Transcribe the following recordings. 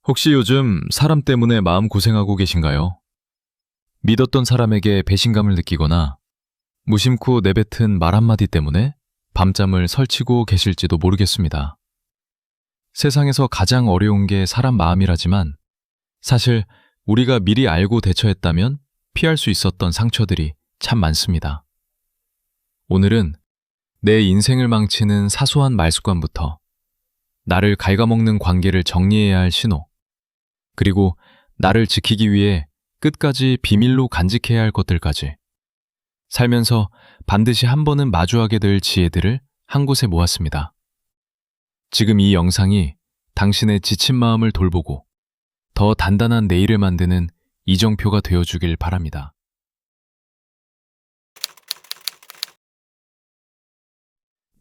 혹시 요즘 사람 때문에 마음 고생하고 계신가요? 믿었던 사람에게 배신감을 느끼거나 무심코 내뱉은 말 한마디 때문에 밤잠을 설치고 계실지도 모르겠습니다. 세상에서 가장 어려운 게 사람 마음이라지만 사실 우리가 미리 알고 대처했다면 피할 수 있었던 상처들이 참 많습니다. 오늘은 내 인생을 망치는 사소한 말습관부터 나를 갉아먹는 관계를 정리해야 할 신호, 그리고 나를 지키기 위해 끝까지 비밀로 간직해야 할 것들까지 살면서 반드시 한 번은 마주하게 될 지혜들을 한 곳에 모았습니다. 지금 이 영상이 당신의 지친 마음을 돌보고 더 단단한 내일을 만드는 이정표가 되어주길 바랍니다.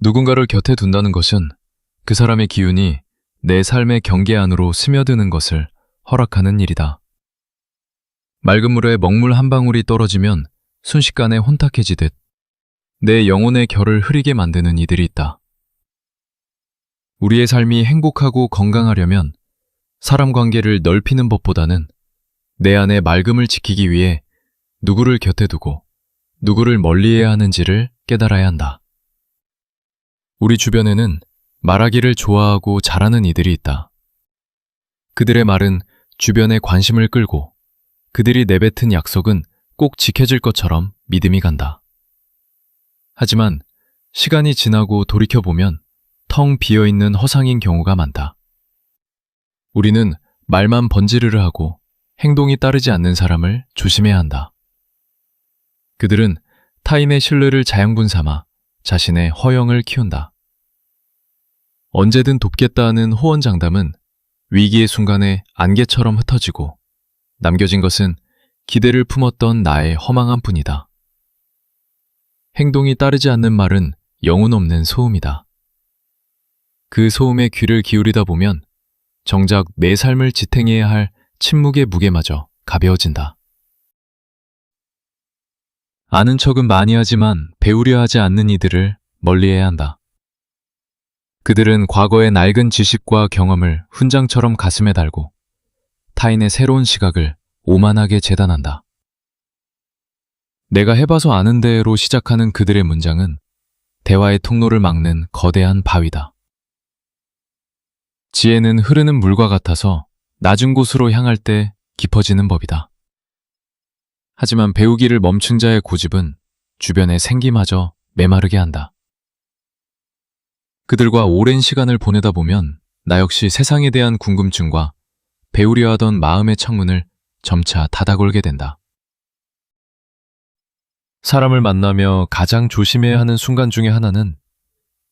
누군가를 곁에 둔다는 것은 그 사람의 기운이 내 삶의 경계 안으로 스며드는 것을 허락하는 일이다. 맑은 물에 먹물 한 방울이 떨어지면 순식간에 혼탁해지듯 내 영혼의 결을 흐리게 만드는 이들이 있다. 우리의 삶이 행복하고 건강하려면 사람 관계를 넓히는 법보다는 내 안의 맑음을 지키기 위해 누구를 곁에 두고 누구를 멀리해야 하는지를 깨달아야 한다. 우리 주변에는 말하기를 좋아하고 잘하는 이들이 있다. 그들의 말은 주변의 관심을 끌고 그들이 내뱉은 약속은 꼭 지켜질 것처럼 믿음이 간다. 하지만 시간이 지나고 돌이켜보면 텅 비어있는 허상인 경우가 많다. 우리는 말만 번지르르 하고 행동이 따르지 않는 사람을 조심해야 한다. 그들은 타인의 신뢰를 자양분 삼아 자신의 허영을 키운다. 언제든 돕겠다는 호언장담은 위기의 순간에 안개처럼 흩어지고 남겨진 것은 기대를 품었던 나의 허망한 뿐이다. 행동이 따르지 않는 말은 영혼 없는 소음이다. 그 소음에 귀를 기울이다 보면 정작 내 삶을 지탱해야 할 침묵의 무게마저 가벼워진다. 아는 척은 많이 하지만 배우려 하지 않는 이들을 멀리해야 한다. 그들은 과거의 낡은 지식과 경험을 훈장처럼 가슴에 달고 타인의 새로운 시각을 오만하게 재단한다. 내가 해봐서 아는 대로 시작하는 그들의 문장은 대화의 통로를 막는 거대한 바위다. 지혜는 흐르는 물과 같아서 낮은 곳으로 향할 때 깊어지는 법이다. 하지만 배우기를 멈춘 자의 고집은 주변의 생기마저 메마르게 한다. 그들과 오랜 시간을 보내다 보면 나 역시 세상에 대한 궁금증과 배우려 하던 마음의 창문을 점차 닫아걸게 된다. 사람을 만나며 가장 조심해야 하는 순간 중에 하나는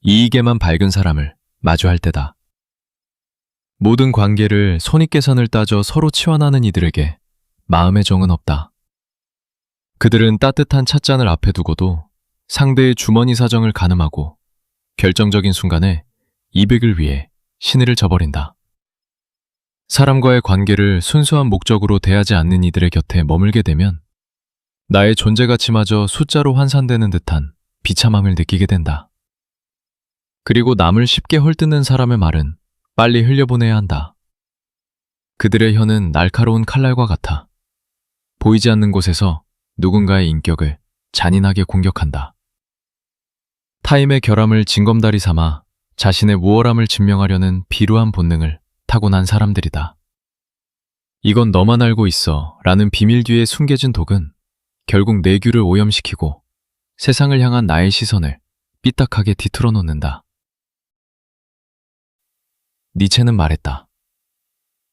이익에만 밝은 사람을 마주할 때다. 모든 관계를 손익계산을 따져 서로 치환하는 이들에게 마음의 정은 없다. 그들은 따뜻한 찻잔을 앞에 두고도 상대의 주머니 사정을 가늠하고 결정적인 순간에 이득을 위해 신의를 저버린다. 사람과의 관계를 순수한 목적으로 대하지 않는 이들의 곁에 머물게 되면 나의 존재 가치마저 숫자로 환산되는 듯한 비참함을 느끼게 된다. 그리고 남을 쉽게 헐뜯는 사람의 말은 빨리 흘려보내야 한다. 그들의 혀는 날카로운 칼날과 같아 보이지 않는 곳에서 누군가의 인격을 잔인하게 공격한다. 타인의 결함을 징검다리 삼아 자신의 우월함을 증명하려는 비루한 본능을 타고난 사람들이다. 이건 너만 알고 있어 라는 비밀 뒤에 숨겨진 독은 결국 내 귀를 오염시키고 세상을 향한 나의 시선을 삐딱하게 뒤틀어 놓는다. 니체는 말했다.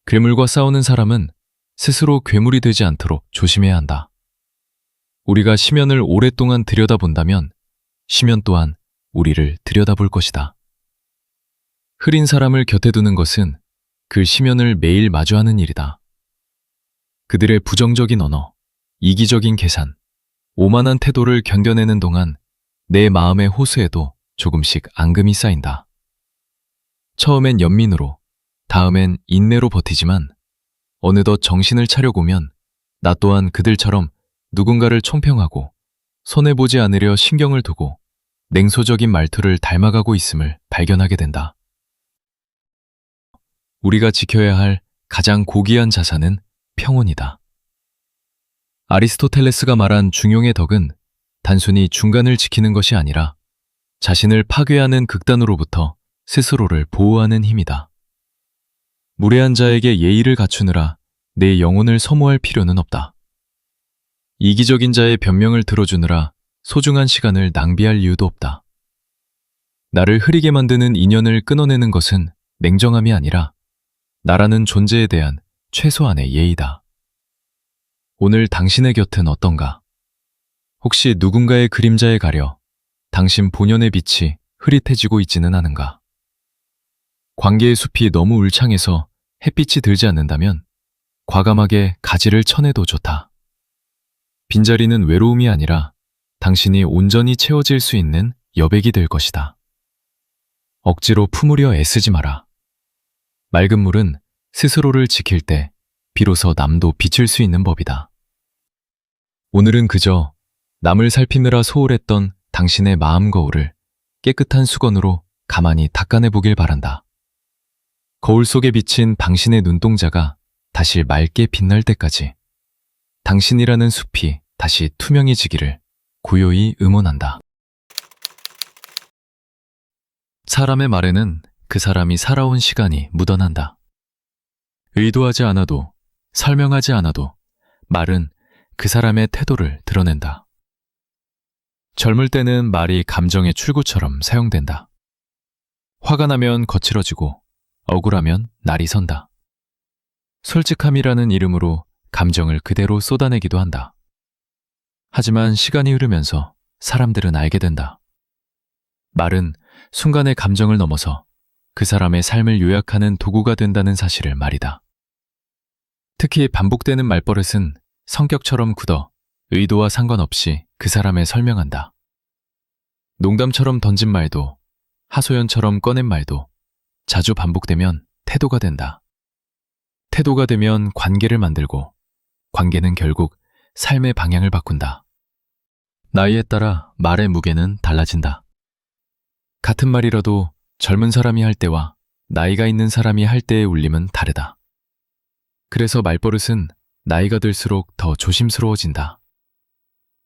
괴물과 싸우는 사람은 스스로 괴물이 되지 않도록 조심해야 한다. 우리가 심연을 오랫동안 들여다본다면 심연 또한 우리를 들여다볼 것이다. 흐린 사람을 곁에 두는 것은 그 심연을 매일 마주하는 일이다. 그들의 부정적인 언어, 이기적인 계산, 오만한 태도를 견뎌내는 동안 내 마음의 호수에도 조금씩 앙금이 쌓인다. 처음엔 연민으로, 다음엔 인내로 버티지만 어느덧 정신을 차려보면 나 또한 그들처럼 누군가를 총평하고 손해보지 않으려 신경을 두고 냉소적인 말투를 닮아가고 있음을 발견하게 된다. 우리가 지켜야 할 가장 고귀한 자산은 평온이다. 아리스토텔레스가 말한 중용의 덕은 단순히 중간을 지키는 것이 아니라 자신을 파괴하는 극단으로부터 스스로를 보호하는 힘이다. 무례한 자에게 예의를 갖추느라 내 영혼을 소모할 필요는 없다. 이기적인 자의 변명을 들어주느라 소중한 시간을 낭비할 이유도 없다. 나를 흐리게 만드는 인연을 끊어내는 것은 냉정함이 아니라 나라는 존재에 대한 최소한의 예의다. 오늘 당신의 곁은 어떤가? 혹시 누군가의 그림자에 가려 당신 본연의 빛이 흐릿해지고 있지는 않은가? 관계의 숲이 너무 울창해서 햇빛이 들지 않는다면 과감하게 가지를 쳐내도 좋다. 빈자리는 외로움이 아니라 당신이 온전히 채워질 수 있는 여백이 될 것이다. 억지로 품으려 애쓰지 마라. 맑은 물은 스스로를 지킬 때 비로소 남도 비칠 수 있는 법이다. 오늘은 그저 남을 살피느라 소홀했던 당신의 마음 거울을 깨끗한 수건으로 가만히 닦아내 보길 바란다. 거울 속에 비친 당신의 눈동자가 다시 맑게 빛날 때까지 당신이라는 숲이 다시 투명해지기를 고요히 응원한다. 사람의 말에는 그 사람이 살아온 시간이 묻어난다. 의도하지 않아도, 설명하지 않아도 말은 그 사람의 태도를 드러낸다. 젊을 때는 말이 감정의 출구처럼 사용된다. 화가 나면 거칠어지고 억울하면 날이 선다. 솔직함이라는 이름으로 감정을 그대로 쏟아내기도 한다. 하지만 시간이 흐르면서 사람들은 알게 된다. 말은 순간의 감정을 넘어서 그 사람의 삶을 요약하는 도구가 된다는 사실을 말이다. 특히 반복되는 말버릇은 성격처럼 굳어 의도와 상관없이 그 사람을 설명한다. 농담처럼 던진 말도, 하소연처럼 꺼낸 말도 자주 반복되면 태도가 된다. 태도가 되면 관계를 만들고 관계는 결국 삶의 방향을 바꾼다. 나이에 따라 말의 무게는 달라진다. 같은 말이라도 젊은 사람이 할 때와 나이가 있는 사람이 할 때의 울림은 다르다. 그래서 말버릇은 나이가 들수록 더 조심스러워진다.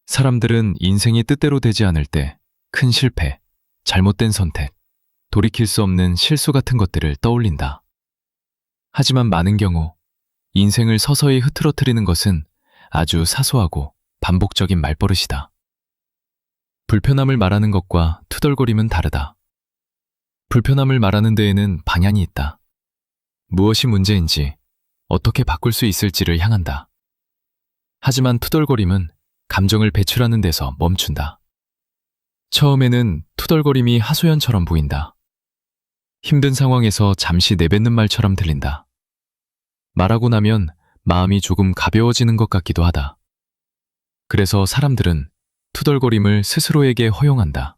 사람들은 인생이 뜻대로 되지 않을 때 큰 실패, 잘못된 선택, 돌이킬 수 없는 실수 같은 것들을 떠올린다. 하지만 많은 경우 인생을 서서히 흐트러뜨리는 것은 아주 사소하고 반복적인 말버릇이다. 불편함을 말하는 것과 투덜거림은 다르다. 불편함을 말하는 데에는 방향이 있다. 무엇이 문제인지, 어떻게 바꿀 수 있을지를 향한다. 하지만 투덜거림은 감정을 배출하는 데서 멈춘다. 처음에는 투덜거림이 하소연처럼 보인다. 힘든 상황에서 잠시 내뱉는 말처럼 들린다. 말하고 나면 마음이 조금 가벼워지는 것 같기도 하다. 그래서 사람들은 투덜거림을 스스로에게 허용한다.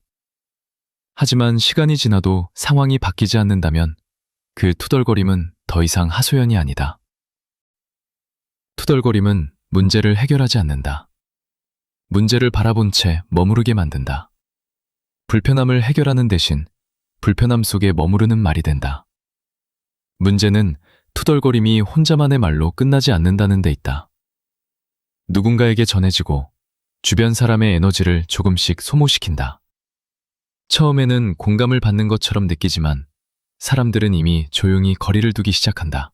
하지만 시간이 지나도 상황이 바뀌지 않는다면 그 투덜거림은 더 이상 하소연이 아니다. 투덜거림은 문제를 해결하지 않는다. 문제를 바라본 채 머무르게 만든다. 불편함을 해결하는 대신 불편함 속에 머무르는 말이 된다. 문제는 투덜거림이 혼자만의 말로 끝나지 않는다는 데 있다. 누군가에게 전해지고 주변 사람의 에너지를 조금씩 소모시킨다. 처음에는 공감을 받는 것처럼 느끼지만 사람들은 이미 조용히 거리를 두기 시작한다.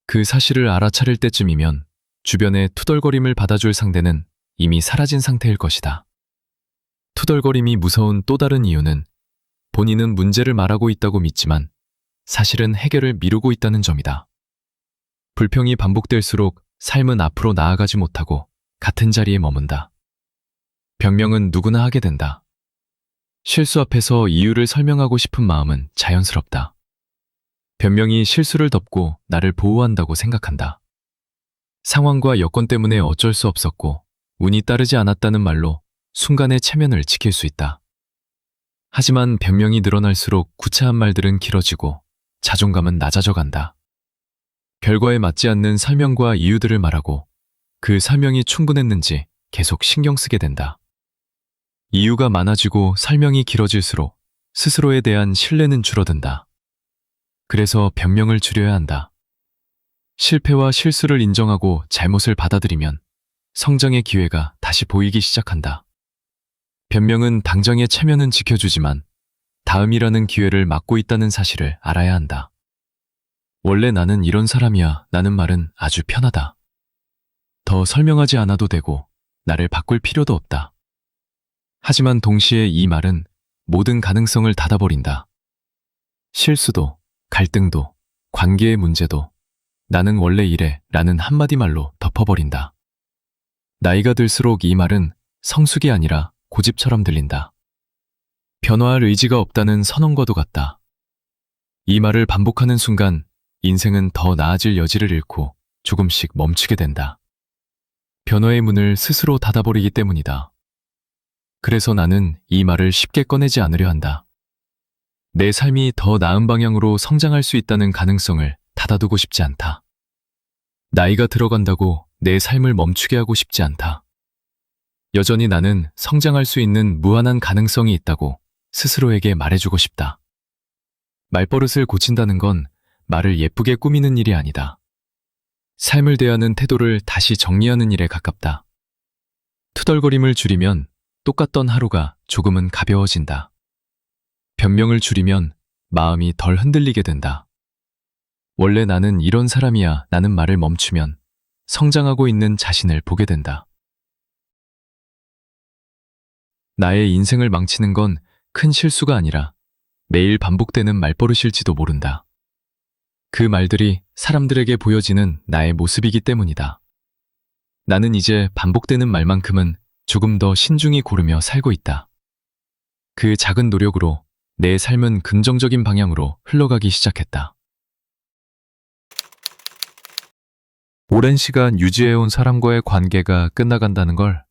그 사실을 알아차릴 때쯤이면 주변의 투덜거림을 받아줄 상대는 이미 사라진 상태일 것이다. 투덜거림이 무서운 또 다른 이유는 본인은 문제를 말하고 있다고 믿지만 사실은 해결을 미루고 있다는 점이다. 불평이 반복될수록 삶은 앞으로 나아가지 못하고 같은 자리에 머문다. 변명은 누구나 하게 된다. 실수 앞에서 이유를 설명하고 싶은 마음은 자연스럽다. 변명이 실수를 덮고 나를 보호한다고 생각한다. 상황과 여건 때문에 어쩔 수 없었고 운이 따르지 않았다는 말로 순간의 체면을 지킬 수 있다. 하지만 변명이 늘어날수록 구차한 말들은 길어지고 자존감은 낮아져 간다. 결과에 맞지 않는 설명과 이유들을 말하고 그 설명이 충분했는지 계속 신경 쓰게 된다. 이유가 많아지고 설명이 길어질수록 스스로에 대한 신뢰는 줄어든다. 그래서 변명을 줄여야 한다. 실패와 실수를 인정하고 잘못을 받아들이면 성장의 기회가 다시 보이기 시작한다. 변명은 당장의 체면은 지켜주지만 다음이라는 기회를 막고 있다는 사실을 알아야 한다. 원래 나는 이런 사람이야 라는 말은 아주 편하다. 더 설명하지 않아도 되고 나를 바꿀 필요도 없다. 하지만 동시에 이 말은 모든 가능성을 닫아버린다. 실수도, 갈등도, 관계의 문제도 나는 원래 이래 라는 한마디 말로 덮어버린다. 나이가 들수록 이 말은 성숙이 아니라 고집처럼 들린다. 변화할 의지가 없다는 선언과도 같다. 이 말을 반복하는 순간 인생은 더 나아질 여지를 잃고 조금씩 멈추게 된다. 변화의 문을 스스로 닫아버리기 때문이다. 그래서 나는 이 말을 쉽게 꺼내지 않으려 한다. 내 삶이 더 나은 방향으로 성장할 수 있다는 가능성을 닫아두고 싶지 않다. 나이가 들어간다고 내 삶을 멈추게 하고 싶지 않다. 여전히 나는 성장할 수 있는 무한한 가능성이 있다고 스스로에게 말해주고 싶다. 말버릇을 고친다는 건 말을 예쁘게 꾸미는 일이 아니다. 삶을 대하는 태도를 다시 정리하는 일에 가깝다. 투덜거림을 줄이면 똑같던 하루가 조금은 가벼워진다. 변명을 줄이면 마음이 덜 흔들리게 된다. 원래 나는 이런 사람이야 라는 말을 멈추면 성장하고 있는 자신을 보게 된다. 나의 인생을 망치는 건 큰 실수가 아니라 매일 반복되는 말버릇일지도 모른다. 그 말들이 사람들에게 보여지는 나의 모습이기 때문이다. 나는 이제 반복되는 말만큼은 조금 더 신중히 고르며 살고 있다. 그 작은 노력으로 내 삶은 긍정적인 방향으로 흘러가기 시작했다. 오랜 시간 유지해온 사람과의 관계가 끝나간다는 걸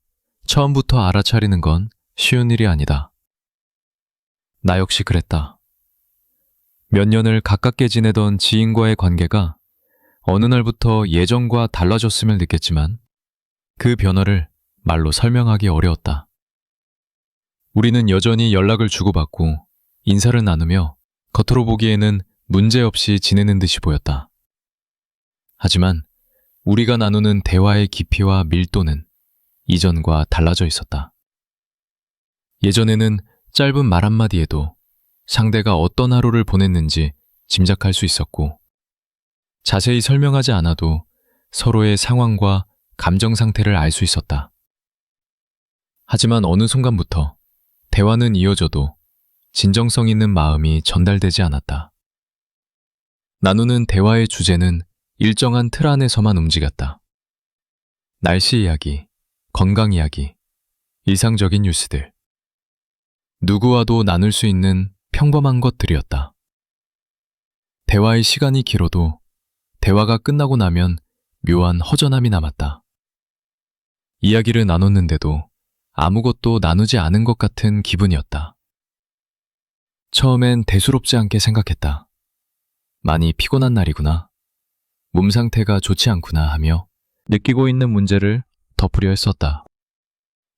처음부터 알아차리는 건 쉬운 일이 아니다. 나 역시 그랬다. 몇 년을 가깝게 지내던 지인과의 관계가 어느 날부터 예전과 달라졌음을 느꼈지만 그 변화를 말로 설명하기 어려웠다. 우리는 여전히 연락을 주고받고 인사를 나누며 겉으로 보기에는 문제없이 지내는 듯이 보였다. 하지만 우리가 나누는 대화의 깊이와 밀도는 이전과 달라져 있었다. 예전에는 짧은 말 한마디에도 상대가 어떤 하루를 보냈는지 짐작할 수 있었고, 자세히 설명하지 않아도 서로의 상황과 감정 상태를 알 수 있었다. 하지만 어느 순간부터 대화는 이어져도 진정성 있는 마음이 전달되지 않았다. 나누는 대화의 주제는 일정한 틀 안에서만 움직였다. 날씨 이야기, 건강 이야기, 일상적인 뉴스들. 누구와도 나눌 수 있는 평범한 것들이었다. 대화의 시간이 길어도 대화가 끝나고 나면 묘한 허전함이 남았다. 이야기를 나눴는데도 아무것도 나누지 않은 것 같은 기분이었다. 처음엔 대수롭지 않게 생각했다. 많이 피곤한 날이구나. 몸 상태가 좋지 않구나 하며 느끼고 있는 문제를 덮으려 했었다.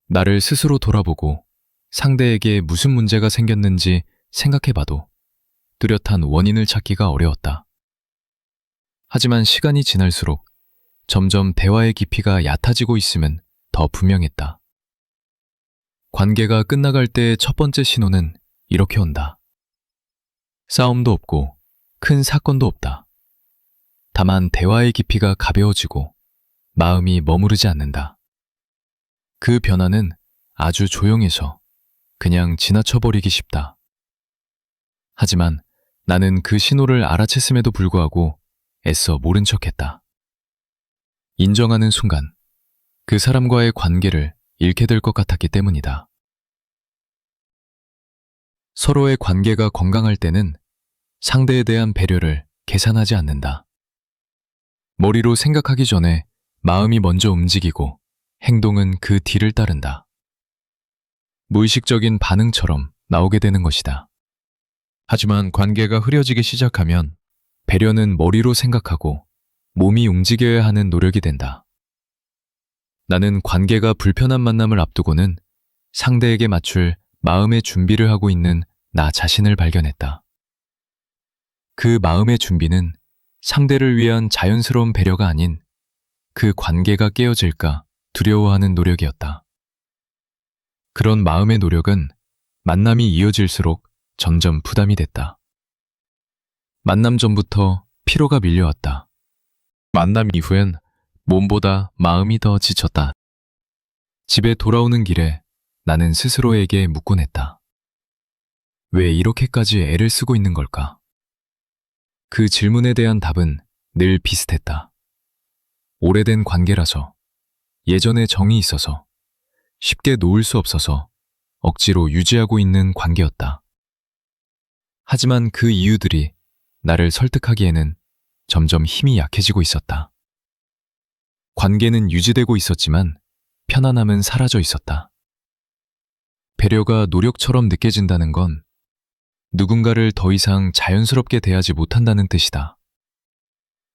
나를 스스로 돌아보고 상대에게 무슨 문제가 생겼는지 생각해봐도 뚜렷한 원인을 찾기가 어려웠다. 하지만 시간이 지날수록 점점 대화의 깊이가 얕아지고 있음은 더 분명했다. 관계가 끝나갈 때의 첫 번째 신호는 이렇게 온다. 싸움도 없고 큰 사건도 없다. 다만 대화의 깊이가 가벼워지고 마음이 머무르지 않는다. 그 변화는 아주 조용해서 그냥 지나쳐버리기 쉽다. 하지만 나는 그 신호를 알아챘음에도 불구하고 애써 모른 척했다. 인정하는 순간 그 사람과의 관계를 잃게 될 것 같았기 때문이다. 서로의 관계가 건강할 때는 상대에 대한 배려를 계산하지 않는다. 머리로 생각하기 전에 마음이 먼저 움직이고 행동은 그 뒤를 따른다. 무의식적인 반응처럼 나오게 되는 것이다. 하지만 관계가 흐려지기 시작하면 배려는 머리로 생각하고 몸이 움직여야 하는 노력이 된다. 나는 관계가 불편한 만남을 앞두고는 상대에게 맞출 마음의 준비를 하고 있는 나 자신을 발견했다. 그 마음의 준비는 상대를 위한 자연스러운 배려가 아닌 그 관계가 깨어질까 두려워하는 노력이었다. 그런 마음의 노력은 만남이 이어질수록 점점 부담이 됐다. 만남 전부터 피로가 밀려왔다. 만남 이후엔 몸보다 마음이 더 지쳤다. 집에 돌아오는 길에 나는 스스로에게 묻곤 했다. 왜 이렇게까지 애를 쓰고 있는 걸까? 그 질문에 대한 답은 늘 비슷했다. 오래된 관계라서, 예전에 정이 있어서, 쉽게 놓을 수 없어서 억지로 유지하고 있는 관계였다. 하지만 그 이유들이 나를 설득하기에는 점점 힘이 약해지고 있었다. 관계는 유지되고 있었지만 편안함은 사라져 있었다. 배려가 노력처럼 느껴진다는 건 누군가를 더 이상 자연스럽게 대하지 못한다는 뜻이다.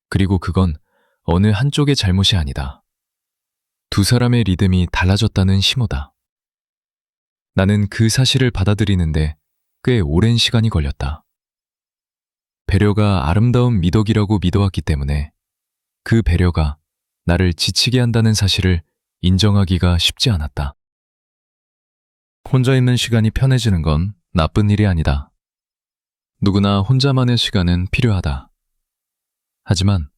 그리고 그건 어느 한쪽의 잘못이 아니다. 두 사람의 리듬이 달라졌다는 신호다. 나는 그 사실을 받아들이는데 꽤 오랜 시간이 걸렸다. 배려가 아름다운 미덕이라고 믿어왔기 때문에 그 배려가 나를 지치게 한다는 사실을 인정하기가 쉽지 않았다. 혼자 있는 시간이 편해지는 건 나쁜 일이 아니다. 누구나 혼자만의 시간은 필요하다. 하지만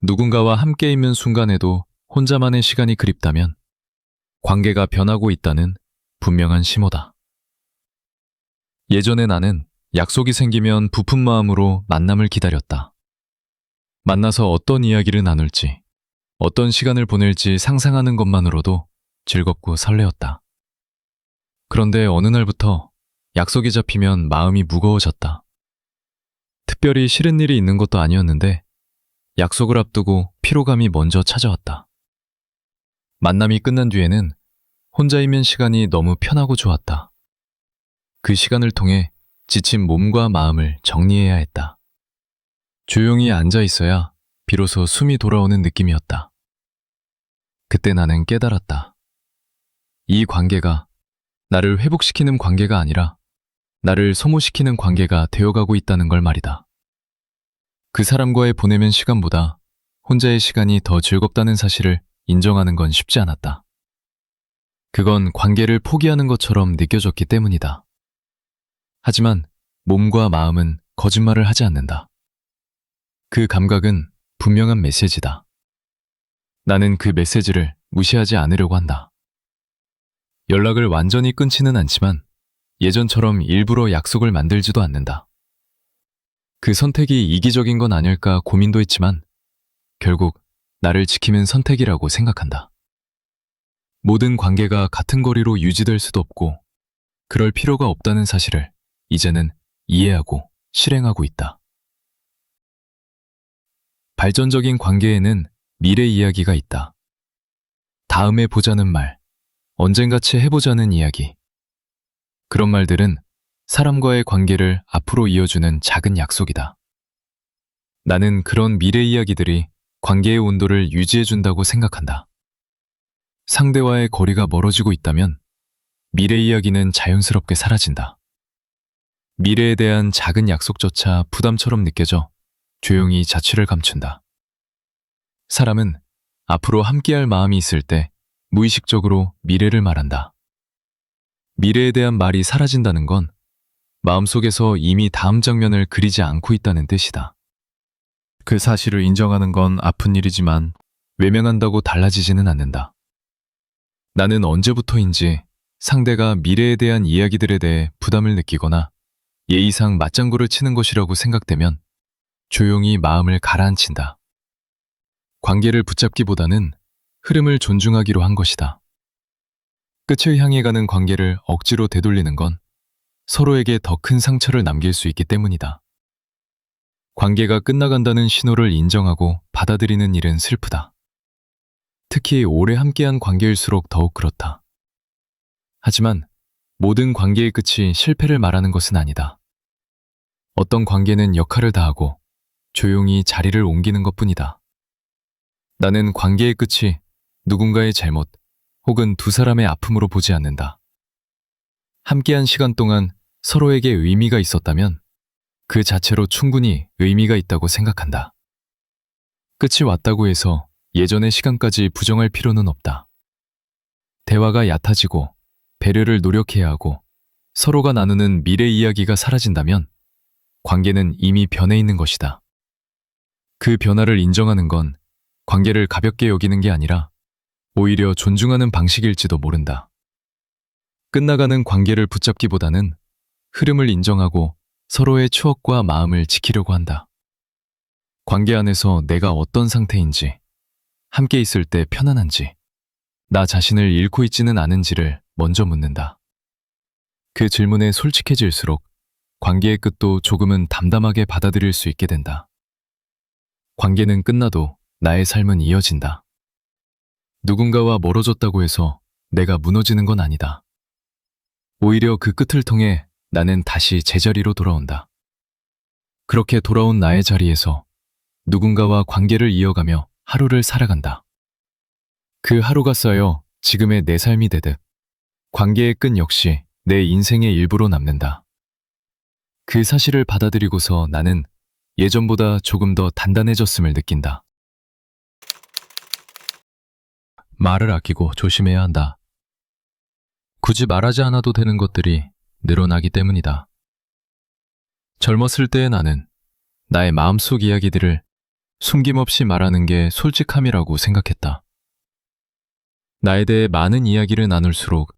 누군가와 함께 있는 순간에도 혼자만의 시간이 그립다면 관계가 변하고 있다는 분명한 신호다. 예전에 나는 약속이 생기면 부푼 마음으로 만남을 기다렸다. 만나서 어떤 이야기를 나눌지, 어떤 시간을 보낼지 상상하는 것만으로도 즐겁고 설레었다. 그런데 어느 날부터 약속이 잡히면 마음이 무거워졌다. 특별히 싫은 일이 있는 것도 아니었는데 약속을 앞두고 피로감이 먼저 찾아왔다. 만남이 끝난 뒤에는 혼자 있는 시간이 너무 편하고 좋았다. 그 시간을 통해 지친 몸과 마음을 정리해야 했다. 조용히 앉아 있어야 비로소 숨이 돌아오는 느낌이었다. 그때 나는 깨달았다. 이 관계가 나를 회복시키는 관계가 아니라 나를 소모시키는 관계가 되어가고 있다는 걸 말이다. 그 사람과의 보내는 시간보다 혼자의 시간이 더 즐겁다는 사실을 인정하는 건 쉽지 않았다. 그건 관계를 포기하는 것처럼 느껴졌기 때문이다. 하지만 몸과 마음은 거짓말을 하지 않는다. 그 감각은 분명한 메시지다. 나는 그 메시지를 무시하지 않으려고 한다. 연락을 완전히 끊지는 않지만 예전처럼 일부러 약속을 만들지도 않는다. 그 선택이 이기적인 건 아닐까 고민도 했지만 결국 나를 지키는 선택이라고 생각한다. 모든 관계가 같은 거리로 유지될 수도 없고 그럴 필요가 없다는 사실을 이제는 이해하고 실행하고 있다. 발전적인 관계에는 미래 이야기가 있다. 다음에 보자는 말, 언젠가치 해보자는 이야기. 그런 말들은 사람과의 관계를 앞으로 이어주는 작은 약속이다. 나는 그런 미래 이야기들이 관계의 온도를 유지해준다고 생각한다. 상대와의 거리가 멀어지고 있다면 미래 이야기는 자연스럽게 사라진다. 미래에 대한 작은 약속조차 부담처럼 느껴져 조용히 자취를 감춘다. 사람은 앞으로 함께할 마음이 있을 때 무의식적으로 미래를 말한다. 미래에 대한 말이 사라진다는 건 마음속에서 이미 다음 장면을 그리지 않고 있다는 뜻이다. 그 사실을 인정하는 건 아픈 일이지만 외면한다고 달라지지는 않는다. 나는 언제부터인지 상대가 미래에 대한 이야기들에 대해 부담을 느끼거나 예의상 맞장구를 치는 것이라고 생각되면 조용히 마음을 가라앉힌다. 관계를 붙잡기보다는 흐름을 존중하기로 한 것이다. 끝을 향해 가는 관계를 억지로 되돌리는 건 서로에게 더 큰 상처를 남길 수 있기 때문이다. 관계가 끝나간다는 신호를 인정하고 받아들이는 일은 슬프다. 특히 오래 함께한 관계일수록 더욱 그렇다. 하지만 모든 관계의 끝이 실패를 말하는 것은 아니다. 어떤 관계는 역할을 다하고 조용히 자리를 옮기는 것뿐이다. 나는 관계의 끝이 누군가의 잘못 혹은 두 사람의 아픔으로 보지 않는다. 함께한 시간 동안 서로에게 의미가 있었다면 그 자체로 충분히 의미가 있다고 생각한다. 끝이 왔다고 해서 예전의 시간까지 부정할 필요는 없다. 대화가 얕아지고 배려를 노력해야 하고 서로가 나누는 미래 이야기가 사라진다면 관계는 이미 변해 있는 것이다. 그 변화를 인정하는 건 관계를 가볍게 여기는 게 아니라 오히려 존중하는 방식일지도 모른다. 끝나가는 관계를 붙잡기보다는 흐름을 인정하고 서로의 추억과 마음을 지키려고 한다. 관계 안에서 내가 어떤 상태인지, 함께 있을 때 편안한지, 나 자신을 잃고 있지는 않은지를 먼저 묻는다. 그 질문에 솔직해질수록 관계의 끝도 조금은 담담하게 받아들일 수 있게 된다. 관계는 끝나도 나의 삶은 이어진다. 누군가와 멀어졌다고 해서 내가 무너지는 건 아니다. 오히려 그 끝을 통해 나는 다시 제자리로 돌아온다. 그렇게 돌아온 나의 자리에서 누군가와 관계를 이어가며 하루를 살아간다. 그 하루가 쌓여 지금의 내 삶이 되듯 관계의 끝 역시 내 인생의 일부로 남는다. 그 사실을 받아들이고서 나는 예전보다 조금 더 단단해졌음을 느낀다. 말을 아끼고 조심해야 한다. 굳이 말하지 않아도 되는 것들이 늘어나기 때문이다. 젊었을 때의 나는 나의 마음속 이야기들을 숨김없이 말하는 게 솔직함이라고 생각했다. 나에 대해 많은 이야기를 나눌수록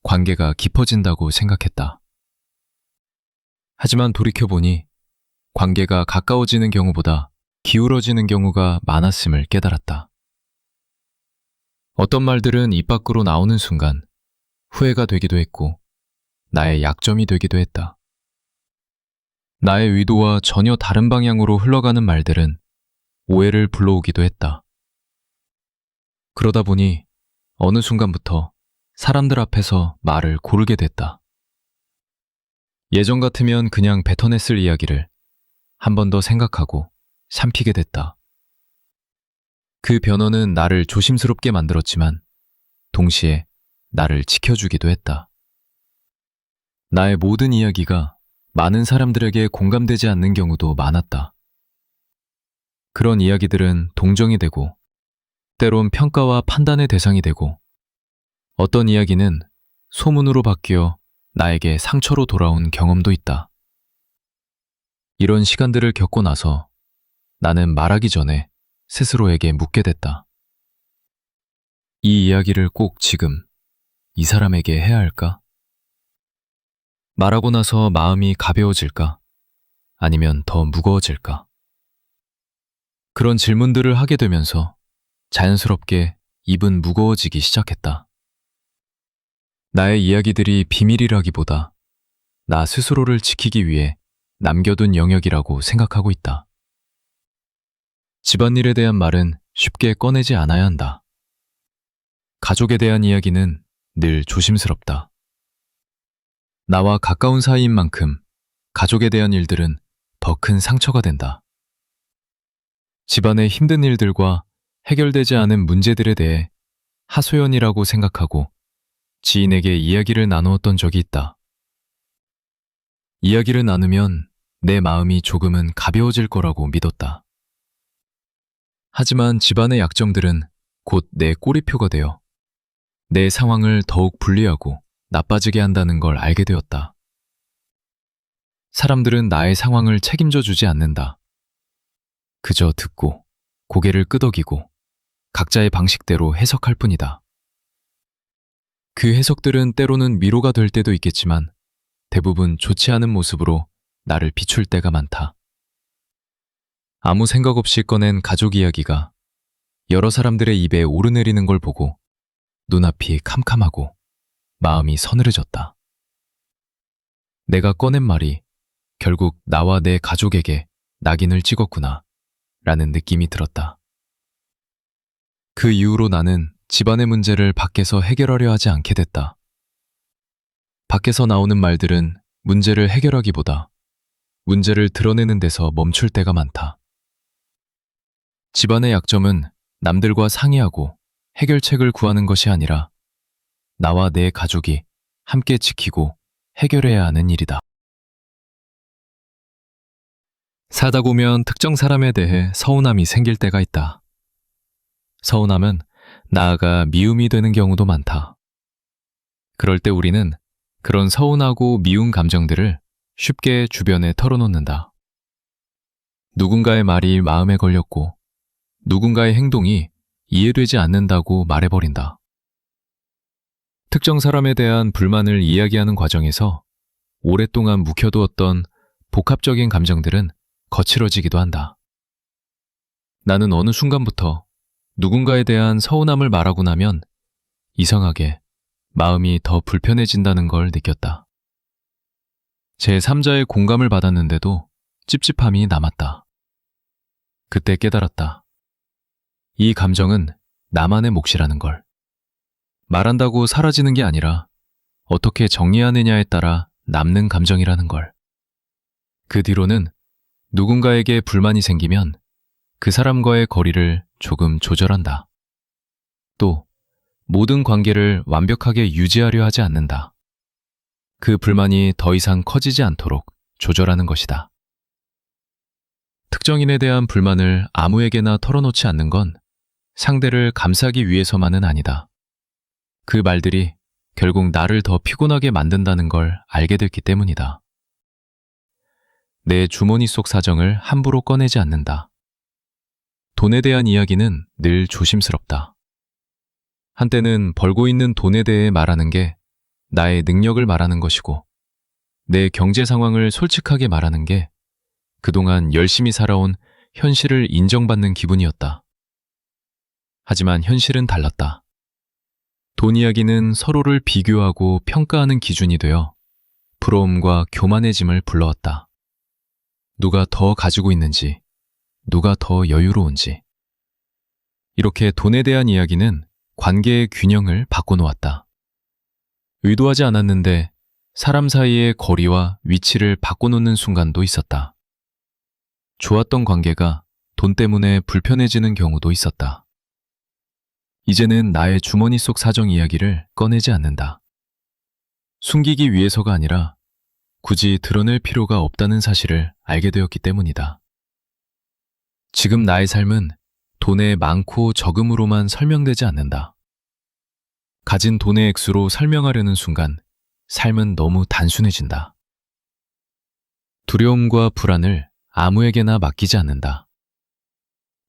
관계가 깊어진다고 생각했다. 하지만 돌이켜보니 관계가 가까워지는 경우보다 기울어지는 경우가 많았음을 깨달았다. 어떤 말들은 입 밖으로 나오는 순간 후회가 되기도 했고 나의 약점이 되기도 했다. 나의 의도와 전혀 다른 방향으로 흘러가는 말들은 오해를 불러오기도 했다. 그러다 보니 어느 순간부터 사람들 앞에서 말을 고르게 됐다. 예전 같으면 그냥 뱉어냈을 이야기를 한 번 더 생각하고 삼키게 됐다. 그 변화는 나를 조심스럽게 만들었지만 동시에 나를 지켜주기도 했다. 나의 모든 이야기가 많은 사람들에게 공감되지 않는 경우도 많았다. 그런 이야기들은 동정이 되고 때론 평가와 판단의 대상이 되고 어떤 이야기는 소문으로 바뀌어 나에게 상처로 돌아온 경험도 있다. 이런 시간들을 겪고 나서 나는 말하기 전에 스스로에게 묻게 됐다. 이 이야기를 꼭 지금 이 사람에게 해야 할까? 말하고 나서 마음이 가벼워질까? 아니면 더 무거워질까? 그런 질문들을 하게 되면서 자연스럽게 입은 무거워지기 시작했다. 나의 이야기들이 비밀이라기보다 나 스스로를 지키기 위해 남겨둔 영역이라고 생각하고 있다. 집안일에 대한 말은 쉽게 꺼내지 않아야 한다. 가족에 대한 이야기는 늘 조심스럽다. 나와 가까운 사이인 만큼 가족에 대한 일들은 더 큰 상처가 된다. 집안의 힘든 일들과 해결되지 않은 문제들에 대해 하소연이라고 생각하고 지인에게 이야기를 나누었던 적이 있다. 이야기를 나누면 내 마음이 조금은 가벼워질 거라고 믿었다. 하지만 집안의 약점들은 곧 내 꼬리표가 되어 내 상황을 더욱 불리하고 나빠지게 한다는 걸 알게 되었다. 사람들은 나의 상황을 책임져 주지 않는다. 그저 듣고 고개를 끄덕이고 각자의 방식대로 해석할 뿐이다. 그 해석들은 때로는 위로가 될 때도 있겠지만 대부분 좋지 않은 모습으로 나를 비출 때가 많다. 아무 생각 없이 꺼낸 가족 이야기가 여러 사람들의 입에 오르내리는 걸 보고 눈앞이 캄캄하고 마음이 서늘해졌다. 내가 꺼낸 말이 결국 나와 내 가족에게 낙인을 찍었구나 라는 느낌이 들었다. 그 이후로 나는 집안의 문제를 밖에서 해결하려 하지 않게 됐다. 밖에서 나오는 말들은 문제를 해결하기보다 문제를 드러내는 데서 멈출 때가 많다. 집안의 약점은 남들과 상의하고 해결책을 구하는 것이 아니라 나와 내 가족이 함께 지키고 해결해야 하는 일이다. 살다 보면 특정 사람에 대해 서운함이 생길 때가 있다. 서운함은 나아가 미움이 되는 경우도 많다. 그럴 때 우리는 그런 서운하고 미운 감정들을 쉽게 주변에 털어놓는다. 누군가의 말이 마음에 걸렸고 누군가의 행동이 이해되지 않는다고 말해버린다. 특정 사람에 대한 불만을 이야기하는 과정에서 오랫동안 묵혀두었던 복합적인 감정들은 거칠어지기도 한다. 나는 어느 순간부터 누군가에 대한 서운함을 말하고 나면 이상하게 마음이 더 불편해진다는 걸 느꼈다. 제3자의 공감을 받았는데도 찝찝함이 남았다. 그때 깨달았다. 이 감정은 나만의 몫이라는 걸. 말한다고 사라지는 게 아니라 어떻게 정리하느냐에 따라 남는 감정이라는 걸. 그 뒤로는 누군가에게 불만이 생기면 그 사람과의 거리를 조금 조절한다. 또 모든 관계를 완벽하게 유지하려 하지 않는다. 그 불만이 더 이상 커지지 않도록 조절하는 것이다. 특정인에 대한 불만을 아무에게나 털어놓지 않는 건 상대를 감싸기 위해서만은 아니다. 그 말들이 결국 나를 더 피곤하게 만든다는 걸 알게 됐기 때문이다. 내 주머니 속 사정을 함부로 꺼내지 않는다. 돈에 대한 이야기는 늘 조심스럽다. 한때는 벌고 있는 돈에 대해 말하는 게 나의 능력을 말하는 것이고 내 경제 상황을 솔직하게 말하는 게 그동안 열심히 살아온 현실을 인정받는 기분이었다. 하지만 현실은 달랐다. 돈 이야기는 서로를 비교하고 평가하는 기준이 되어 부러움과 교만해짐을 불러왔다. 누가 더 가지고 있는지, 누가 더 여유로운지. 이렇게 돈에 대한 이야기는 관계의 균형을 바꿔놓았다. 의도하지 않았는데 사람 사이의 거리와 위치를 바꿔놓는 순간도 있었다. 좋았던 관계가 돈 때문에 불편해지는 경우도 있었다. 이제는 나의 주머니 속 사정 이야기를 꺼내지 않는다. 숨기기 위해서가 아니라 굳이 드러낼 필요가 없다는 사실을 알게 되었기 때문이다. 지금 나의 삶은 돈의 많고 적음으로만 설명되지 않는다. 가진 돈의 액수로 설명하려는 순간 삶은 너무 단순해진다. 두려움과 불안을 아무에게나 맡기지 않는다.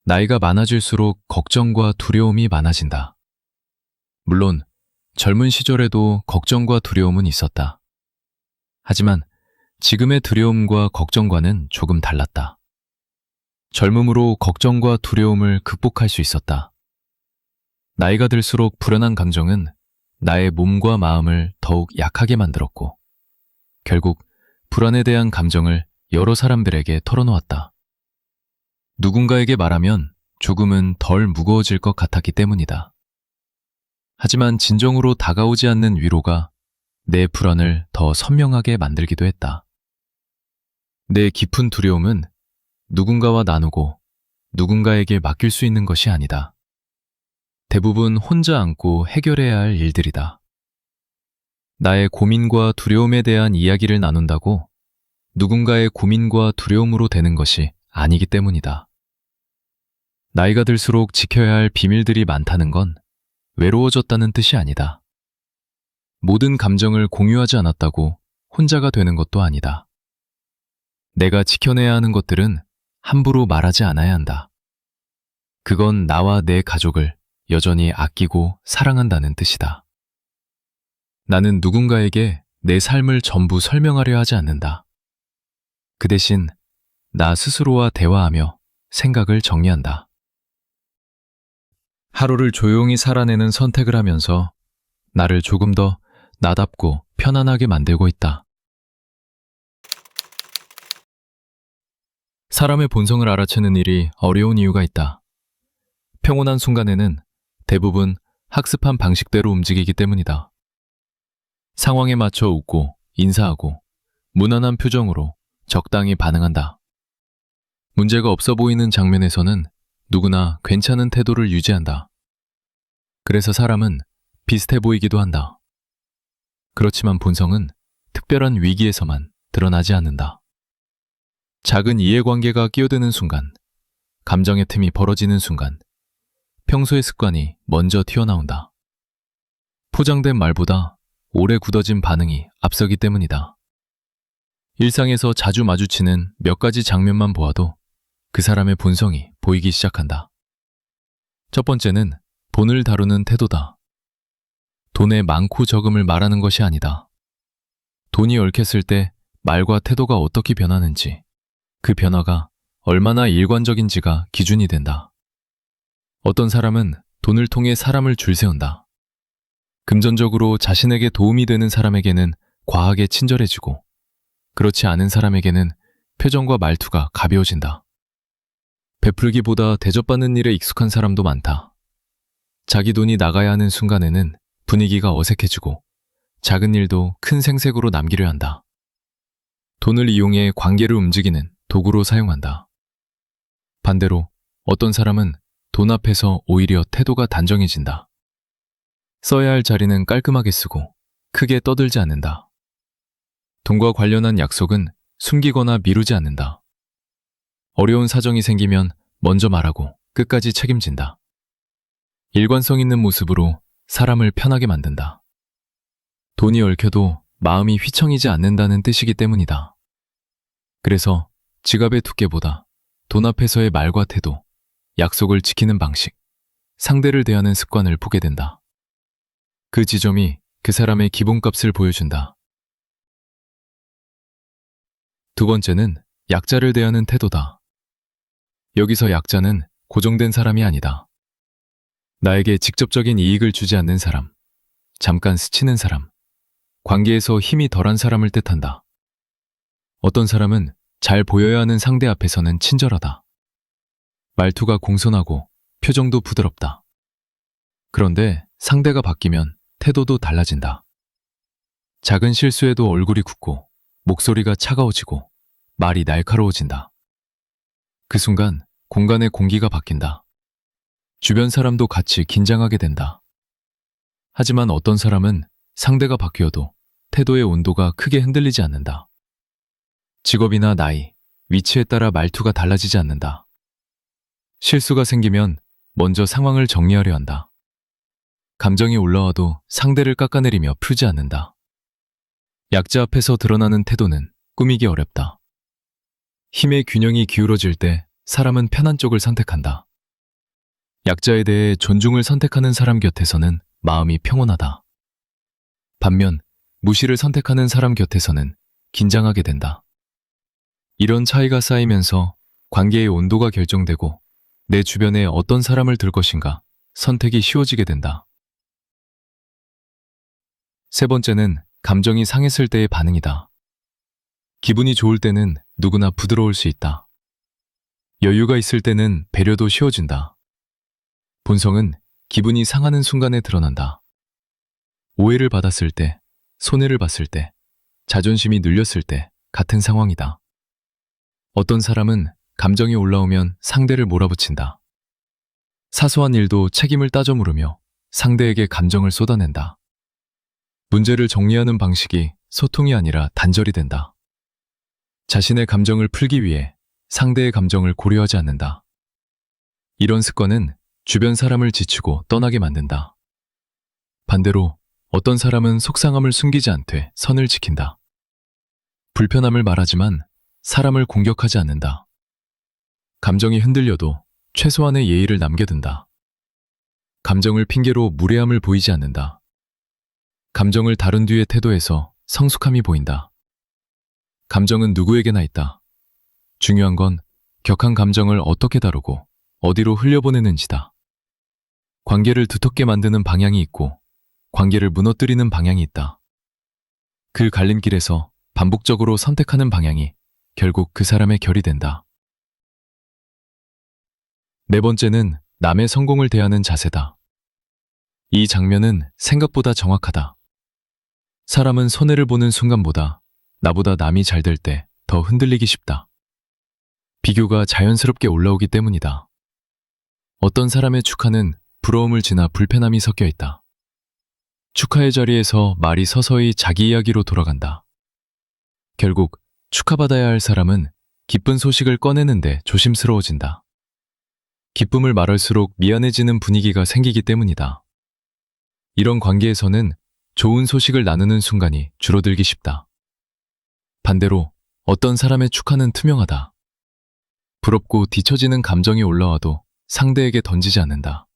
나이가 많아질수록 걱정과 두려움이 많아진다. 물론 젊은 시절에도 걱정과 두려움은 있었다. 하지만 지금의 두려움과 걱정과는 조금 달랐다. 젊음으로 걱정과 두려움을 극복할 수 있었다. 나이가 들수록 불안한 감정은 나의 몸과 마음을 더욱 약하게 만들었고 결국 불안에 대한 감정을 여러 사람들에게 털어놓았다. 누군가에게 말하면 조금은 덜 무거워질 것 같았기 때문이다. 하지만 진정으로 다가오지 않는 위로가 내 불안을 더 선명하게 만들기도 했다. 내 깊은 두려움은 누군가와 나누고 누군가에게 맡길 수 있는 것이 아니다. 대부분 혼자 안고 해결해야 할 일들이다. 나의 고민과 두려움에 대한 이야기를 나눈다고 누군가의 고민과 두려움으로 되는 것이 아니기 때문이다. 나이가 들수록 지켜야 할 비밀들이 많다는 건 외로워졌다는 뜻이 아니다. 모든 감정을 공유하지 않았다고 혼자가 되는 것도 아니다. 내가 지켜내야 하는 것들은 함부로 말하지 않아야 한다. 그건 나와 내 가족을 여전히 아끼고 사랑한다는 뜻이다. 나는 누군가에게 내 삶을 전부 설명하려 하지 않는다. 그 대신 나 스스로와 대화하며 생각을 정리한다. 하루를 조용히 살아내는 선택을 하면서 나를 조금 더 나답고 편안하게 만들고 있다. 사람의 본성을 알아채는 일이 어려운 이유가 있다. 평온한 순간에는 대부분 학습한 방식대로 움직이기 때문이다. 상황에 맞춰 웃고 인사하고 무난한 표정으로 적당히 반응한다. 문제가 없어 보이는 장면에서는 누구나 괜찮은 태도를 유지한다. 그래서 사람은 비슷해 보이기도 한다. 그렇지만 본성은 특별한 위기에서만 드러나지 않는다. 작은 이해관계가 끼어드는 순간, 감정의 틈이 벌어지는 순간, 평소의 습관이 먼저 튀어나온다. 포장된 말보다 오래 굳어진 반응이 앞서기 때문이다. 일상에서 자주 마주치는 몇 가지 장면만 보아도 그 사람의 본성이 보이기 시작한다. 첫 번째는 돈을 다루는 태도다. 돈의 많고 적음을 말하는 것이 아니다. 돈이 얽혔을 때 말과 태도가 어떻게 변하는지, 그 변화가 얼마나 일관적인지가 기준이 된다. 어떤 사람은 돈을 통해 사람을 줄세운다. 금전적으로 자신에게 도움이 되는 사람에게는 과하게 친절해지고, 그렇지 않은 사람에게는 표정과 말투가 가벼워진다. 베풀기보다 대접받는 일에 익숙한 사람도 많다. 자기 돈이 나가야 하는 순간에는 분위기가 어색해지고 작은 일도 큰 생색으로 남기려 한다. 돈을 이용해 관계를 움직이는 도구로 사용한다. 반대로 어떤 사람은 돈 앞에서 오히려 태도가 단정해진다. 써야 할 자리는 깔끔하게 쓰고 크게 떠들지 않는다. 돈과 관련한 약속은 숨기거나 미루지 않는다. 어려운 사정이 생기면 먼저 말하고 끝까지 책임진다. 일관성 있는 모습으로 사람을 편하게 만든다. 돈이 얽혀도 마음이 휘청이지 않는다는 뜻이기 때문이다. 그래서 지갑의 두께보다 돈 앞에서의 말과 태도, 약속을 지키는 방식, 상대를 대하는 습관을 보게 된다. 그 지점이 그 사람의 기본값을 보여준다. 두 번째는 약자를 대하는 태도다. 여기서 약자는 고정된 사람이 아니다. 나에게 직접적인 이익을 주지 않는 사람, 잠깐 스치는 사람, 관계에서 힘이 덜한 사람을 뜻한다. 어떤 사람은 잘 보여야 하는 상대 앞에서는 친절하다. 말투가 공손하고 표정도 부드럽다. 그런데 상대가 바뀌면 태도도 달라진다. 작은 실수에도 얼굴이 굳고 목소리가 차가워지고 말이 날카로워진다. 그 순간 공간의 공기가 바뀐다. 주변 사람도 같이 긴장하게 된다. 하지만 어떤 사람은 상대가 바뀌어도 태도의 온도가 크게 흔들리지 않는다. 직업이나 나이, 위치에 따라 말투가 달라지지 않는다. 실수가 생기면 먼저 상황을 정리하려 한다. 감정이 올라와도 상대를 깎아내리며 풀지 않는다. 약자 앞에서 드러나는 태도는 꾸미기 어렵다. 힘의 균형이 기울어질 때 사람은 편한 쪽을 선택한다. 약자에 대해 존중을 선택하는 사람 곁에서는 마음이 평온하다. 반면 무시를 선택하는 사람 곁에서는 긴장하게 된다. 이런 차이가 쌓이면서 관계의 온도가 결정되고 내 주변에 어떤 사람을 둘 것인가 선택이 쉬워지게 된다. 세 번째는 감정이 상했을 때의 반응이다. 기분이 좋을 때는 누구나 부드러울 수 있다. 여유가 있을 때는 배려도 쉬워진다. 본성은 기분이 상하는 순간에 드러난다. 오해를 받았을 때, 손해를 봤을 때, 자존심이 눌렸을 때 같은 상황이다. 어떤 사람은 감정이 올라오면 상대를 몰아붙인다. 사소한 일도 책임을 따져 물으며 상대에게 감정을 쏟아낸다. 문제를 정리하는 방식이 소통이 아니라 단절이 된다. 자신의 감정을 풀기 위해 상대의 감정을 고려하지 않는다. 이런 습관은 주변 사람을 지치고 떠나게 만든다. 반대로 어떤 사람은 속상함을 숨기지 않되 선을 지킨다. 불편함을 말하지만 사람을 공격하지 않는다. 감정이 흔들려도 최소한의 예의를 남겨둔다. 감정을 핑계로 무례함을 보이지 않는다. 감정을 다룬 뒤의 태도에서 성숙함이 보인다. 감정은 누구에게나 있다. 중요한 건 격한 감정을 어떻게 다루고 어디로 흘려보내는지다. 관계를 두텁게 만드는 방향이 있고 관계를 무너뜨리는 방향이 있다. 그 갈림길에서 반복적으로 선택하는 방향이 결국 그 사람의 결이 된다. 네 번째는 남의 성공을 대하는 자세다. 이 장면은 생각보다 정확하다. 사람은 손해를 보는 순간보다 나보다 남이 잘 될 때 더 흔들리기 쉽다. 비교가 자연스럽게 올라오기 때문이다. 어떤 사람의 축하는 부러움을 지나 불편함이 섞여 있다. 축하의 자리에서 말이 서서히 자기 이야기로 돌아간다. 결국 축하받아야 할 사람은 기쁜 소식을 꺼내는데 조심스러워진다. 기쁨을 말할수록 미안해지는 분위기가 생기기 때문이다. 이런 관계에서는 좋은 소식을 나누는 순간이 줄어들기 쉽다. 반대로 어떤 사람의 축하는 투명하다. 부럽고 뒤처지는 감정이 올라와도 상대에게 던지지 않는다.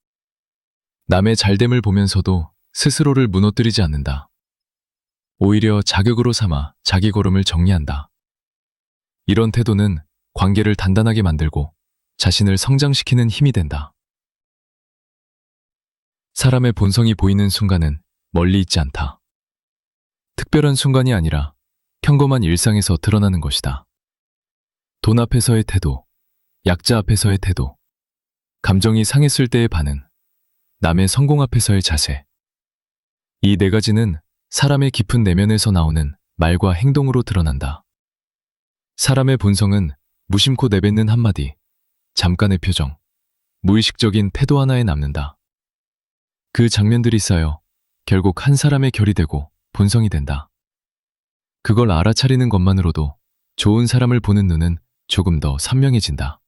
남의 잘됨을 보면서도 스스로를 무너뜨리지 않는다. 오히려 자격으로 삼아 자기 걸음을 정리한다. 이런 태도는 관계를 단단하게 만들고 자신을 성장시키는 힘이 된다. 사람의 본성이 보이는 순간은 멀리 있지 않다. 특별한 순간이 아니라 평범한 일상에서 드러나는 것이다. 돈 앞에서의 태도, 약자 앞에서의 태도, 감정이 상했을 때의 반응, 남의 성공 앞에서의 자세. 이 네 가지는 사람의 깊은 내면에서 나오는 말과 행동으로 드러난다. 사람의 본성은 무심코 내뱉는 한마디, 잠깐의 표정, 무의식적인 태도 하나에 남는다. 그 장면들이 쌓여 결국 한 사람의 결이 되고 본성이 된다. 그걸 알아차리는 것만으로도 좋은 사람을 보는 눈은 조금 더 선명해진다.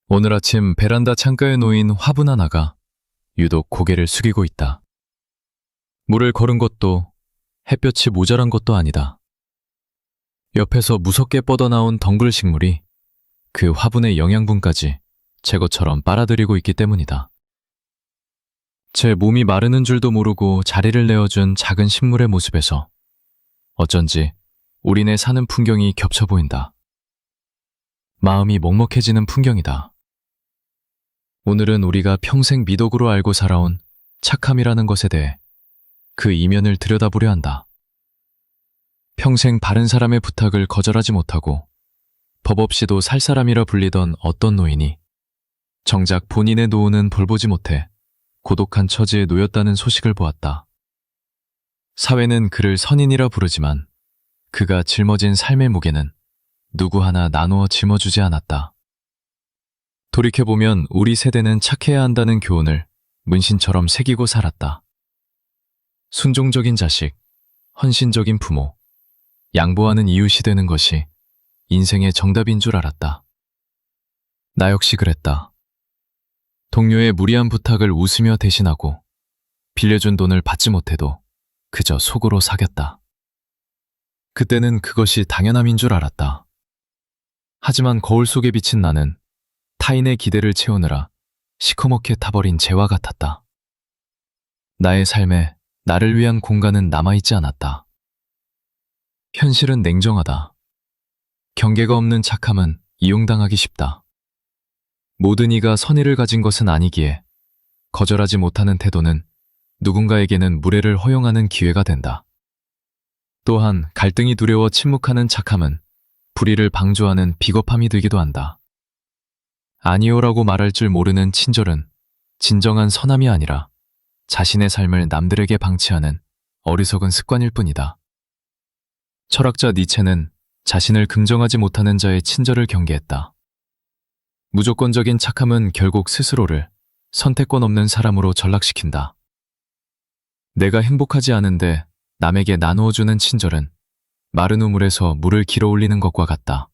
오늘 아침 베란다 창가에 놓인 화분 하나가 유독 고개를 숙이고 있다. 물을 거른 것도 햇볕이 모자란 것도 아니다. 옆에서 무섭게 뻗어나온 덩굴 식물이 그 화분의 영양분까지 제 것처럼 빨아들이고 있기 때문이다. 제 몸이 마르는 줄도 모르고 자리를 내어준 작은 식물의 모습에서 어쩐지 우리네 사는 풍경이 겹쳐 보인다. 마음이 먹먹해지는 풍경이다. 오늘은 우리가 평생 미덕으로 알고 살아온 착함이라는 것에 대해 그 이면을 들여다보려 한다. 평생 바른 사람의 부탁을 거절하지 못하고 법 없이도 살 사람이라 불리던 어떤 노인이 정작 본인의 노후는 볼보지 못해 고독한 처지에 놓였다는 소식을 보았다. 사회는 그를 선인이라 부르지만 그가 짊어진 삶의 무게는 누구 하나 나누어 짊어주지 않았다. 돌이켜보면 우리 세대는 착해야 한다는 교훈을 문신처럼 새기고 살았다. 순종적인 자식, 헌신적인 부모, 양보하는 이웃이 되는 것이 인생의 정답인 줄 알았다. 나 역시 그랬다. 동료의 무리한 부탁을 웃으며 대신하고 빌려준 돈을 받지 못해도 그저 속으로 사겼다. 그때는 그것이 당연함인 줄 알았다. 하지만 거울 속에 비친 나는 타인의 기대를 채우느라 시커멓게 타버린 재와 같았다. 나의 삶에 나를 위한 공간은 남아있지 않았다. 현실은 냉정하다. 경계가 없는 착함은 이용당하기 쉽다. 모든 이가 선의를 가진 것은 아니기에 거절하지 못하는 태도는 누군가에게는 무례를 허용하는 기회가 된다. 또한 갈등이 두려워 침묵하는 착함은 불의를 방조하는 비겁함이 되기도 한다. 아니오라고 말할 줄 모르는 친절은 진정한 선함이 아니라 자신의 삶을 남들에게 방치하는 어리석은 습관일 뿐이다. 철학자 니체는 자신을 긍정하지 못하는 자의 친절을 경계했다. 무조건적인 착함은 결국 스스로를 선택권 없는 사람으로 전락시킨다. 내가 행복하지 않은데 남에게 나누어주는 친절은 마른 우물에서 물을 길어 올리는 것과 같다.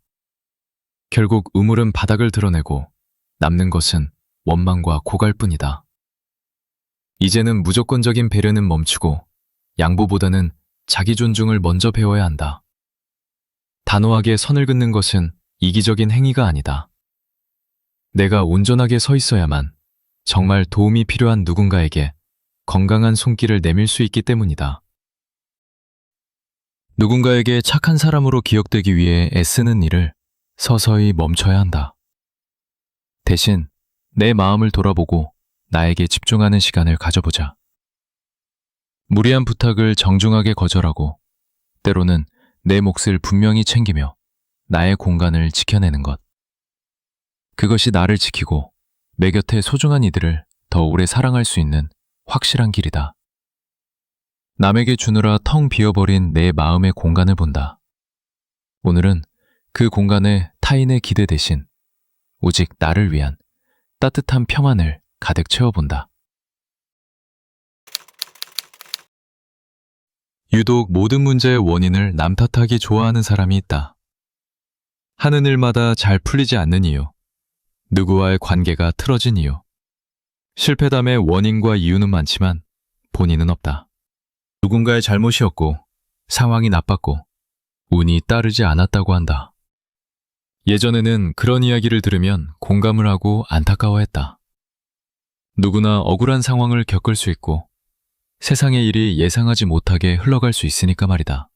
결국 우물은 바닥을 드러내고 남는 것은 원망과 고갈뿐이다. 이제는 무조건적인 배려는 멈추고 양보보다는 자기 존중을 먼저 배워야 한다. 단호하게 선을 긋는 것은 이기적인 행위가 아니다. 내가 온전하게 서 있어야만 정말 도움이 필요한 누군가에게 건강한 손길을 내밀 수 있기 때문이다. 누군가에게 착한 사람으로 기억되기 위해 애쓰는 일을 서서히 멈춰야 한다. 대신 내 마음을 돌아보고 나에게 집중하는 시간을 가져보자. 무리한 부탁을 정중하게 거절하고 때로는 내 몫을 분명히 챙기며 나의 공간을 지켜내는 것. 그것이 나를 지키고 내 곁에 소중한 이들을 더 오래 사랑할 수 있는 확실한 길이다. 남에게 주느라 텅 비어버린 내 마음의 공간을 본다. 오늘은 그 공간에 타인의 기대 대신 오직 나를 위한 따뜻한 평안을 가득 채워본다. 유독 모든 문제의 원인을 남 탓하기 좋아하는 사람이 있다. 하는 일마다 잘 풀리지 않는 이유, 누구와의 관계가 틀어진 이유, 실패담의 원인과 이유는 많지만 본인은 없다. 누군가의 잘못이었고, 상황이 나빴고, 운이 따르지 않았다고 한다. 예전에는 그런 이야기를 들으면 공감을 하고 안타까워했다. 누구나 억울한 상황을 겪을 수 있고, 세상의 일이 예상하지 못하게 흘러갈 수 있으니까 말이다.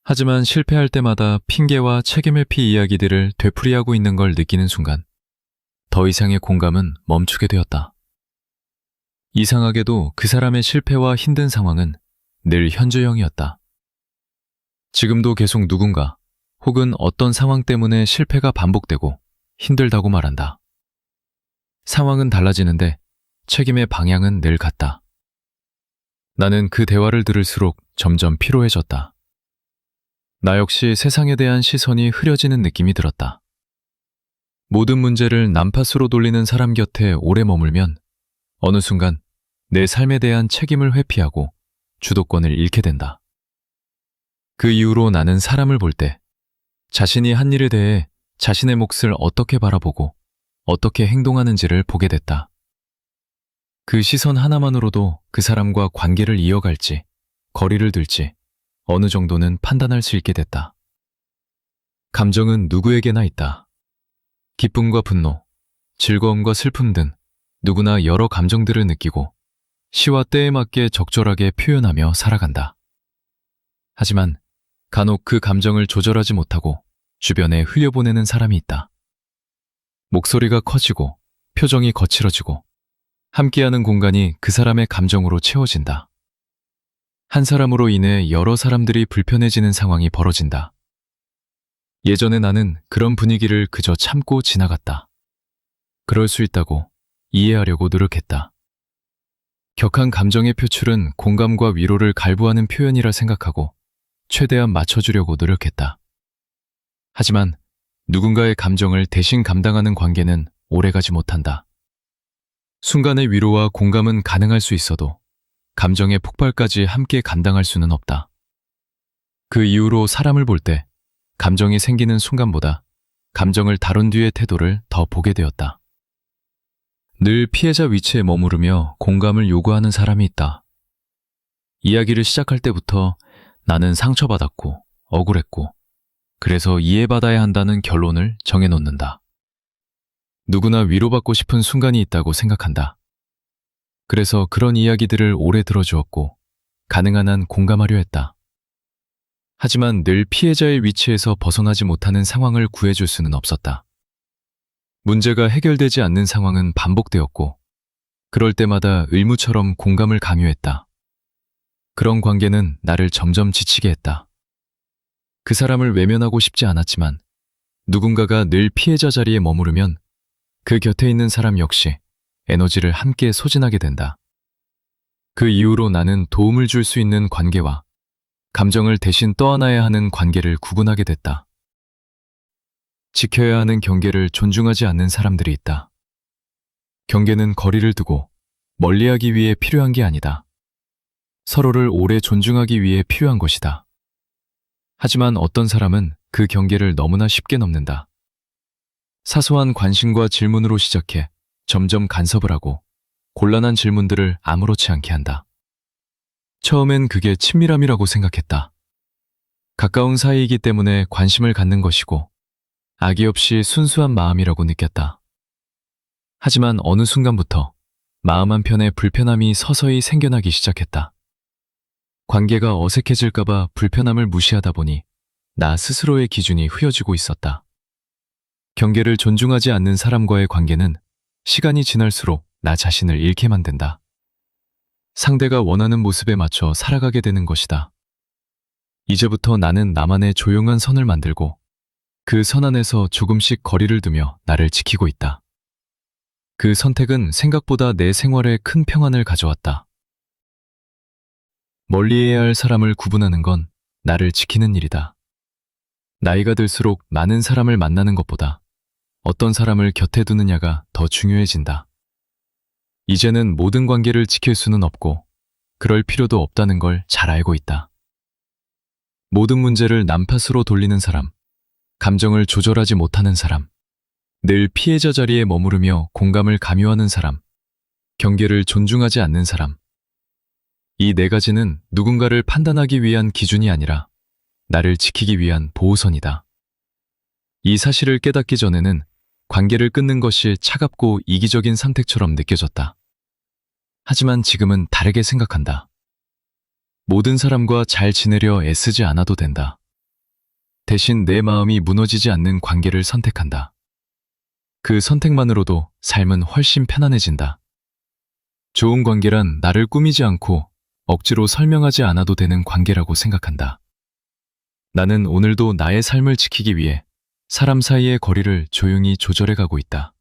하지만 실패할 때마다 핑계와 책임을 피 이야기들을 되풀이하고 있는 걸 느끼는 순간, 더 이상의 공감은 멈추게 되었다. 이상하게도 그 사람의 실패와 힘든 상황은 늘 현저형이었다. 지금도 계속 누군가 혹은 어떤 상황 때문에 실패가 반복되고 힘들다고 말한다. 상황은 달라지는데 책임의 방향은 늘 같다. 나는 그 대화를 들을수록 점점 피로해졌다. 나 역시 세상에 대한 시선이 흐려지는 느낌이 들었다. 모든 문제를 남 탓으로 돌리는 사람 곁에 오래 머물면 어느 순간 내 삶에 대한 책임을 회피하고 주도권을 잃게 된다. 그 이후로 나는 사람을 볼 때 자신이 한 일에 대해 자신의 몫을 어떻게 바라보고 어떻게 행동하는지를 보게 됐다. 그 시선 하나만으로도 그 사람과 관계를 이어갈지, 거리를 둘지 어느 정도는 판단할 수 있게 됐다. 감정은 누구에게나 있다. 기쁨과 분노, 즐거움과 슬픔 등 누구나 여러 감정들을 느끼고 시와 때에 맞게 적절하게 표현하며 살아간다. 하지만 간혹 그 감정을 조절하지 못하고 주변에 흘려보내는 사람이 있다. 목소리가 커지고 표정이 거칠어지고 함께하는 공간이 그 사람의 감정으로 채워진다. 한 사람으로 인해 여러 사람들이 불편해지는 상황이 벌어진다. 예전에 나는 그런 분위기를 그저 참고 지나갔다. 그럴 수 있다고 이해하려고 노력했다. 격한 감정의 표출은 공감과 위로를 갈구하는 표현이라 생각하고 최대한 맞춰주려고 노력했다. 하지만 누군가의 감정을 대신 감당하는 관계는 오래가지 못한다. 순간의 위로와 공감은 가능할 수 있어도 감정의 폭발까지 함께 감당할 수는 없다. 그 이후로 사람을 볼 때 감정이 생기는 순간보다 감정을 다룬 뒤의 태도를 더 보게 되었다. 늘 피해자 위치에 머무르며 공감을 요구하는 사람이 있다. 이야기를 시작할 때부터 나는 상처받았고 억울했고 그래서 이해받아야 한다는 결론을 정해놓는다. 누구나 위로받고 싶은 순간이 있다고 생각한다. 그래서 그런 이야기들을 오래 들어주었고 가능한 한 공감하려 했다. 하지만 늘 피해자의 위치에서 벗어나지 못하는 상황을 구해줄 수는 없었다. 문제가 해결되지 않는 상황은 반복되었고 그럴 때마다 의무처럼 공감을 강요했다. 그런 관계는 나를 점점 지치게 했다. 그 사람을 외면하고 싶지 않았지만 누군가가 늘 피해자 자리에 머무르면 그 곁에 있는 사람 역시 에너지를 함께 소진하게 된다. 그 이후로 나는 도움을 줄 수 있는 관계와 감정을 대신 떠안아야 하는 관계를 구분하게 됐다. 지켜야 하는 경계를 존중하지 않는 사람들이 있다. 경계는 거리를 두고 멀리하기 위해 필요한 게 아니다. 서로를 오래 존중하기 위해 필요한 것이다. 하지만 어떤 사람은 그 경계를 너무나 쉽게 넘는다. 사소한 관심과 질문으로 시작해 점점 간섭을 하고 곤란한 질문들을 아무렇지 않게 한다. 처음엔 그게 친밀함이라고 생각했다. 가까운 사이이기 때문에 관심을 갖는 것이고 악의 없이 순수한 마음이라고 느꼈다. 하지만 어느 순간부터 마음 한편에 불편함이 서서히 생겨나기 시작했다. 관계가 어색해질까봐 불편함을 무시하다 보니 나 스스로의 기준이 흐려지고 있었다. 경계를 존중하지 않는 사람과의 관계는 시간이 지날수록 나 자신을 잃게 만든다. 상대가 원하는 모습에 맞춰 살아가게 되는 것이다. 이제부터 나는 나만의 조용한 선을 만들고 그 선 안에서 조금씩 거리를 두며 나를 지키고 있다. 그 선택은 생각보다 내 생활에 큰 평안을 가져왔다. 멀리해야 할 사람을 구분하는 건 나를 지키는 일이다. 나이가 들수록 많은 사람을 만나는 것보다 어떤 사람을 곁에 두느냐가 더 중요해진다. 이제는 모든 관계를 지킬 수는 없고 그럴 필요도 없다는 걸 잘 알고 있다. 모든 문제를 남 탓으로 돌리는 사람, 감정을 조절하지 못하는 사람, 늘 피해자 자리에 머무르며 공감을 강요하는 사람, 경계를 존중하지 않는 사람. 이 네 가지는 누군가를 판단하기 위한 기준이 아니라 나를 지키기 위한 보호선이다. 이 사실을 깨닫기 전에는 관계를 끊는 것이 차갑고 이기적인 선택처럼 느껴졌다. 하지만 지금은 다르게 생각한다. 모든 사람과 잘 지내려 애쓰지 않아도 된다. 대신 내 마음이 무너지지 않는 관계를 선택한다. 그 선택만으로도 삶은 훨씬 편안해진다. 좋은 관계란 나를 꾸미지 않고 억지로 설명하지 않아도 되는 관계라고 생각한다. 나는 오늘도 나의 삶을 지키기 위해 사람 사이의 거리를 조용히 조절해 가고 있다.